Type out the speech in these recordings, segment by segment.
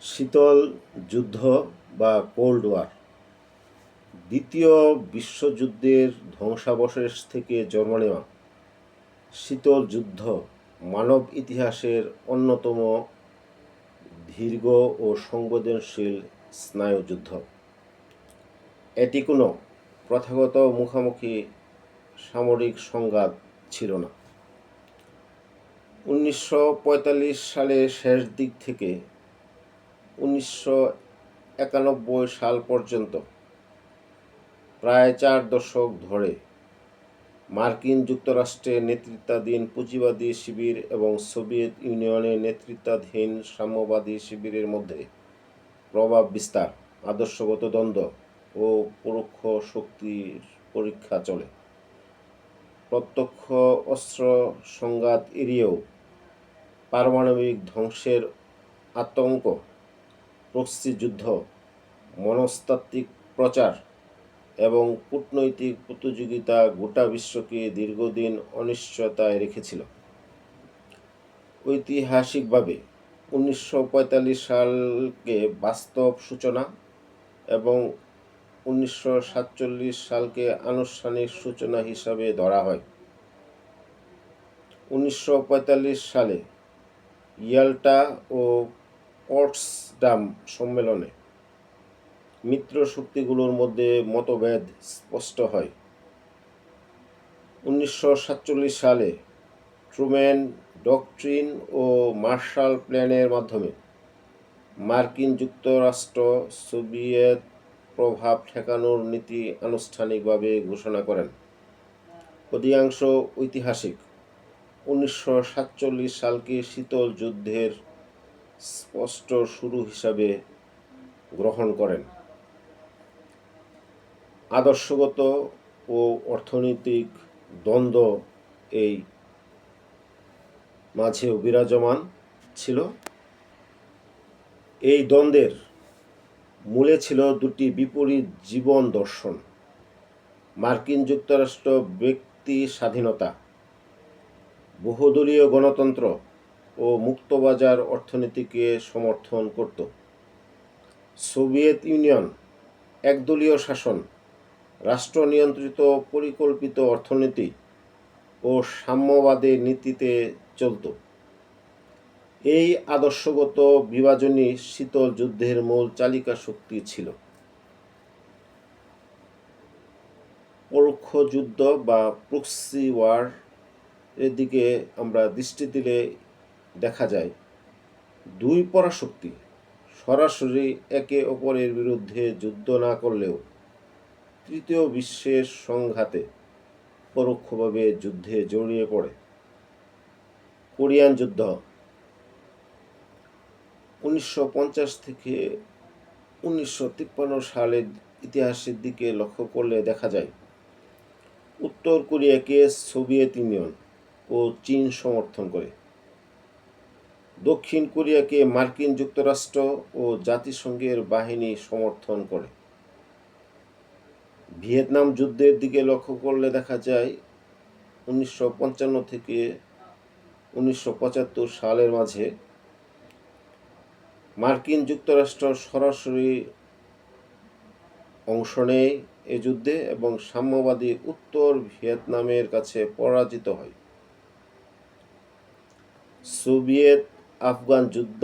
শীতল যুদ্ধ বা কোল্ড ওয়ার দ্বিতীয় বিশ্বযুদ্ধের ধ্বংসাবশেষ থেকে জন্ম নেওয়া শীতল যুদ্ধ মানব ইতিহাসের অন্যতম দীর্ঘ ও সংবেদনশীল স্নায়ুযুদ্ধ। এটি কোনো প্রথাগত মুখোমুখি সামরিক সংঘাত ছিল না। 1945 সালের শেষ দিক থেকে 1991 সাল পর্যন্ত প্রায় 4 দশক ধরে মার্কিন যুক্তরাষ্ট্রের নেতৃত্বাধীন পুঁজিবাদী শিবির এবং সোভিয়েত ইউনিয়নের নেতৃত্বাধীন সাম্যবাদী শিবিরের মধ্যে প্রভাব বিস্তার, আদর্শগত দ্বন্দ্ব ও পরোক্ষ শক্তির পরীক্ষা চলে। প্রত্যক্ষ অস্ত্র সংঘাত এড়িয়েও পারমাণবিক ধ্বংসের আতঙ্ক, প্রক্সি যুদ্ধ, মনস্তাত্ত্বিক প্রচার এবং কূটনৈতিক প্রতিযোগিতা গোটা বিশ্বকে দীর্ঘদিন অনিশ্চয়তায় রেখেছিল। ঐতিহাসিকভাবে 1945 সালকে বাস্তব সূচনা এবং 1947 সালকে আনুষ্ঠানিক সূচনা হিসাবে ধরা হয়। 1945 সালে ইয়াল্টা ও পটসডাম সম্মেলনে মিত্র শক্তিগুলোর মধ্যে মতভেদ স্পষ্ট হয়। 1947 সালে ট্রুম্যান ডক্ট্রিন ও মার্শাল প্ল্যানের মাধ্যমে মার্কিন যুক্তরাষ্ট্র সোভিয়েত প্রভাব ঠেকানোর নীতি আনুষ্ঠানিকভাবে ঘোষণা করেন। অধিকাংশ ঐতিহাসিক 1947 সালকে শীতল যুদ্ধের স্পষ্ট শুরু হিসাবে গ্রহণ করেন। আদর্শগত ও অর্থনৈতিক দ্বন্দ্ব এই মাঝেও বিরাজমান ছিল। এই দ্বন্দ্বের মূলে ছিল দুটি বিপরীত জীবন দর্শন: মার্কিন যুক্তরাষ্ট্র ব্যক্তি স্বাধীনতা, বহুদলীয় গণতন্ত্র ও মুক্তবাজার অর্থনীতিকে সমর্থন করত। সোভিয়েত ইউনিয়ন একদলীয় শাসন, রাষ্ট্র নিয়ন্ত্রিত পরিকল্পিত অর্থনীতি ও সাম্যবাদের নীতিতে চলত। এই আদর্শগত বিভাজনই শীতল যুদ্ধের মূল চালিকা শক্তি ছিল। পরোক্ষ যুদ্ধ বা প্রক্সি ওয়ার এর দিকে আমরা দৃষ্টি দিলে দেখা যায়, দুই পরাশক্তি সরাসরি একে অপরের বিরুদ্ধে যুদ্ধ না করলেও তৃতীয় বিশ্বের সংঘাতে পরোক্ষভাবে যুদ্ধে জড়িয়ে পড়ে। কোরিয়ান যুদ্ধ 1950 থেকে 1953 সালের ইতিহাসের দিকে লক্ষ্য করলে দেখা যায়, উত্তর কোরিয়াকে সোভিয়েত ইউনিয়ন ও চীন সমর্থন করে, দক্ষিণ কোরিয়াকে মার্কিন যুক্তরাষ্ট্র ও জাতিসংঘের বাহিনী সমর্থন করে। ভিয়েতনাম যুদ্ধের দিকে লক্ষ্য করলে দেখা যায়, 1955 থেকে 1975 সালের মাঝে মার্কিন যুক্তরাষ্ট্র সরাসরি অংশ নেয় এ যুদ্ধে এবং সাম্যবাদী উত্তর ভিয়েতনামের কাছে পরাজিত হয়। সোভিয়েত আফগান যুদ্ধ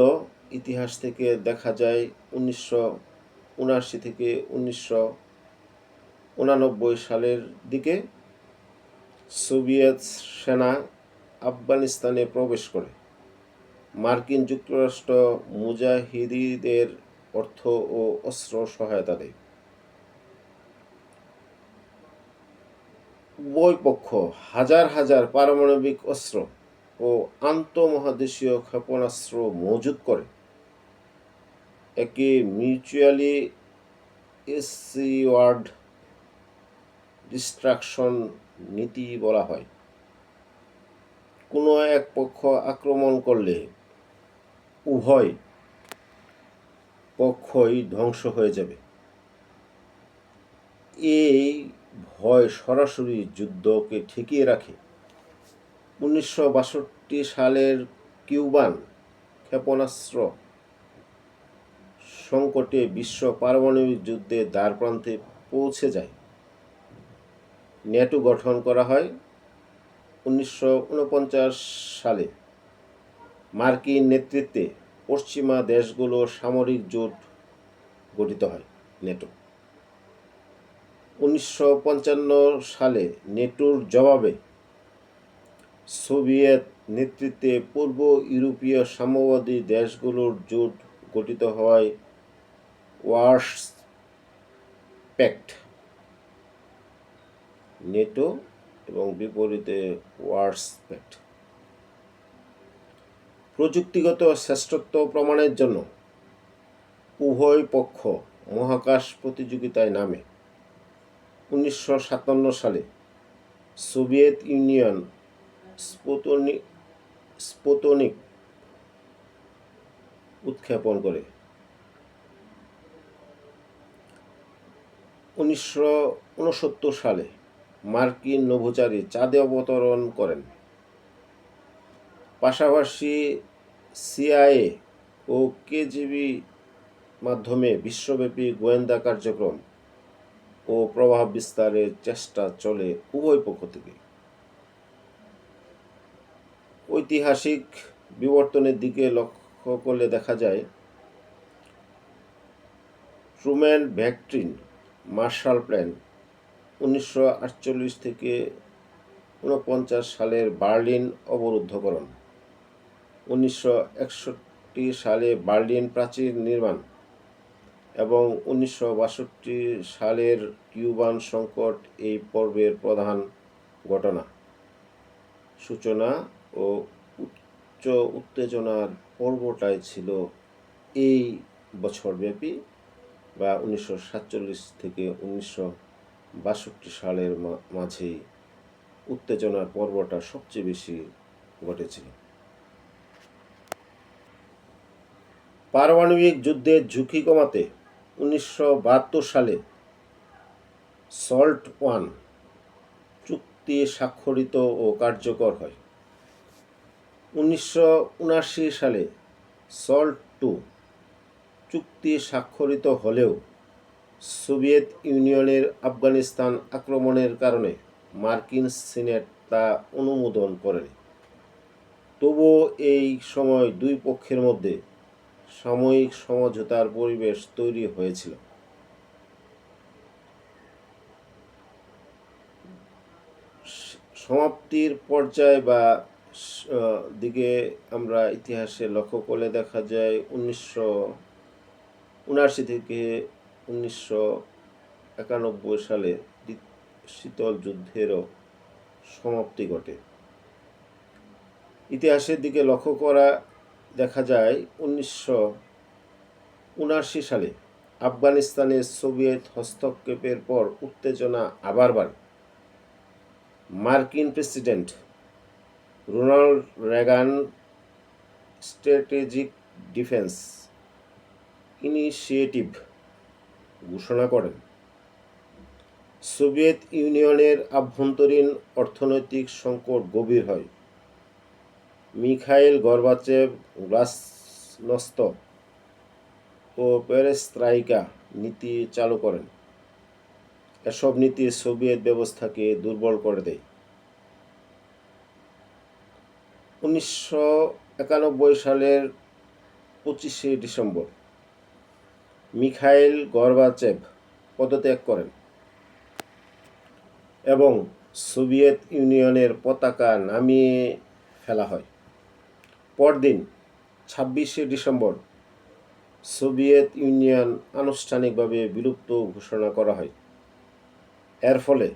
ইতিহাস থেকে দেখা যায়, 1979 থেকে 1989 সালের দিকে সোভিয়েত সেনা আফগানিস্তানে প্রবেশ করে মার্কিন যুক্তরাষ্ট্র মুজাহিদিদের অর্থ ও অস্ত্র সহায়তা দেয়। উভয় পক্ষ হাজার হাজার পারমাণবিক অস্ত্র ও আন্তঃমহাদেশীয় ক্ষেপণাস্ত্র মজুত করে। একে মিউচুয়ালি এসিওয়ার্ড ডিস্ট্রাকশন নীতি বলা হয়। কোনো এক পক্ষ আক্রমণ করলে উভয় পক্ষই ধ্বংস হয়ে যাবে। এই ভয় সরাসরি যুদ্ধকে ঠেকিয়ে রাখে। 1962 সালের কিউবান ক্ষেপণাস্ত্র সংকটে বিশ্ব পারমাণবিক যুদ্ধের দ্বারপ্রান্তে পৌঁছে যায়। ন্যাটো গঠন করা হয় 1949 সালে। মার্কিন নেতৃত্বে পশ্চিমা দেশগুলোর সামরিক জোট গঠিত হয় ন্যাটো। 1955 সালে ন্যাটোর জবাবে সোভিয়েত নেতৃত্বে পূর্ব ইউরোপীয় সাম্যবাদী দেশগুলোর জোট গঠিত হয় ওয়ার্স প্যাক্ট। ন্যাটো এবং বিপরীতে ওয়ার্স প্যাক্ট। প্রযুক্তিগত শ্রেষ্ঠত্ব প্রমাণের জন্য উভয় পক্ষ মহাকাশ প্রতিযোগিতায় নামে। 1957 সালে সোভিয়েত ইউনিয়ন স্পুতনিক উৎক্ষেপণ করে। 1969 সালে মার্কিন নভোচারী চাঁদে অবতরণ করেন। পাশাপাশি সিআইএ ও কেজিবি মাধ্যমে বিশ্বব্যাপী গোয়েন্দা কার্যক্রম ও প্রভাব বিস্তারের চেষ্টা চলে উভয় পক্ষ থেকে। ঐতিহাসিক বিবর্তনের দিকে লক্ষ্য করলে দেখা যায়, ট্রুম্যান ডক্ট্রিন, মার্শাল প্ল্যান, 1948 থেকে 49 সালের বার্লিন অবরুদ্ধকরণ, 1961 সালে বার্লিন প্রাচীর নির্মাণ এবং 1962 সালের কিউবান সংকট এই পর্বের প্রধান ঘটনা। সূচনা ও উচ্চ উত্তেজনার পর্বটাই ছিল এই বছরব্যাপী বা 1947 থেকে 1962 সালের মাঝেই উত্তেজনার পর্বটা সবচেয়ে বেশি ঘটেছিল। পারমাণবিক যুদ্ধের ঝুঁকি কমাতে 1972 সালে সল্ট ওয়ান চুক্তি স্বাক্ষরিত ও কার্যকর হয়। 1979 সালে সল্ট টু চুক্তি স্বাক্ষরিত হলেও সোভিয়েত ইউনিয়নের আফগানিস্তান আক্রমণের কারণে মার্কিন সিনেট তা অনুমোদন করেনি। তবুও এই সময় দুই পক্ষের মধ্যে সাময়িক সমঝোতার পরিবেশ তৈরি হয়েছিল। সমাপ্তির পর্যায় বা দিকে আমরা ইতিহাসে লক্ষ্য করলে দেখা যায় 1979 থেকে 1991 সালে শীতল যুদ্ধেরও সমাপ্তি ঘটে। ইতিহাসের দিকে লক্ষ্য করা দেখা যায় 1979 সালে আফগানিস্তানে সোভিয়েত হস্তক্ষেপের পর উত্তেজনা আবার বাড়ে। মার্কিন president Ronald Reagan strategic defence initiative ঘোষণা করেন। সোভিয়েত ইউনিয়নের আভ্যন্তরীণ অর্থনৈতিক সংকট গভীর হয়। মিখাইল গর্বাচেভ গ্লাসনস্ত ও পেরেস্ত্রাইকা নীতি চালু করেন। এসব নীতি সোভিয়েত ব্যবস্থাকে দুর্বল করে দেয়। 1991 সালের 25শে ডিসেম্বর মিখাইল গর্বাচেভ পদত্যাগ করেন এবং সোভিয়েত ইউনিয়নের পতাকা নামিয়ে ফেলা হয়। পরদিন 26শে ডিসেম্বর সোভিয়েত ইউনিয়ন আনুষ্ঠানিকভাবে বিলুপ্ত ঘোষণা করা হয়। এর ফলে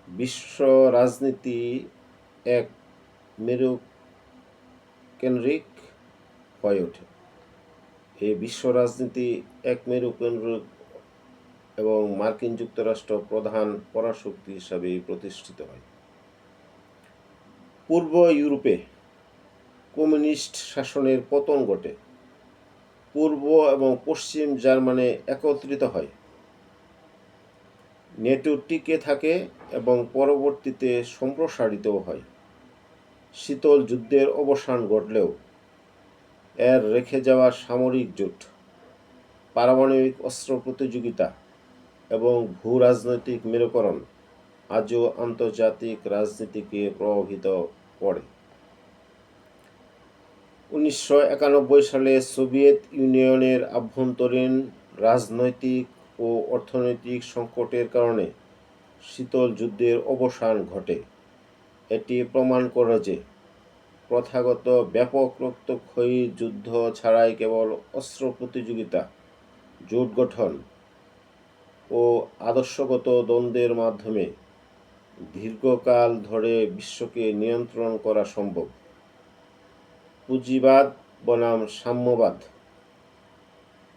বিশ্ব রাজনীতি এক মেরুকেন্দ্রিক হয়ে ওঠে। এই বিশ্ব রাজনীতি এক মেরুকেন্দ্রিক এবং মার্কিন যুক্তরাষ্ট্র প্রধান পরাশক্তি হিসাবে প্রতিষ্ঠিত হয়। পূর্ব ইউরোপে কমিউনিস্ট শাসনের পতন ঘটে। পূর্ব এবং পশ্চিম জার্মানি একত্রিত হয়। ন্যাটো টিকে থাকে এবং পরবর্তীতে সম্প্রসারিত হয়। শীতল যুদ্ধের অবসান ঘটলেও এর রেখে যাওয়া সামরিক জোট পারমাণবিক অস্ত্র প্রতিযোগিতা এবং ভূ রাজনৈতিক মেরুকরণ আজও আন্তর্জাতিক রাজনীতিকে প্রভাবিত করে। 1991 সালে সোভিয়েত ইউনিয়নের আভ্যন্তরীণ রাজনৈতিক ও অর্থনৈতিক সংকটের কারণে শীতল যুদ্ধের অবসান ঘটে। এটি প্রমাণ করে যে প্রথাগত ব্যাপক রক্তক্ষয়ী যুদ্ধ ছাড়াই কেবল অস্ত্র প্রতিযোগিতা, জোট গঠন ও আদর্শগত দ্বন্দ্বের মাধ্যমে দীর্ঘকাল ধরে বিশ্বকে নিয়ন্ত্রণ করা সম্ভব। পুঁজিবাদ বনাম সাম্যবাদ,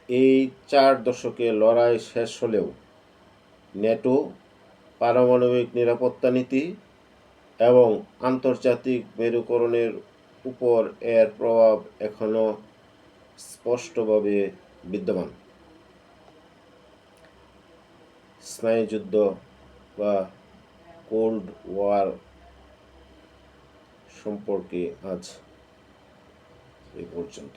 এই 4 দশকে লড়াই শেষ হলেও ন্যাটো, পারমাণবিক নিরাপত্তা নীতি এবং আন্তর্জাতিক মেরুকরণের উপর এর প্রভাব এখনও স্পষ্টভাবে বিদ্যমান। স্নায়ুযুদ্ধ বা কোল্ড ওয়ার সম্পর্কে আজ এই পর্যন্ত।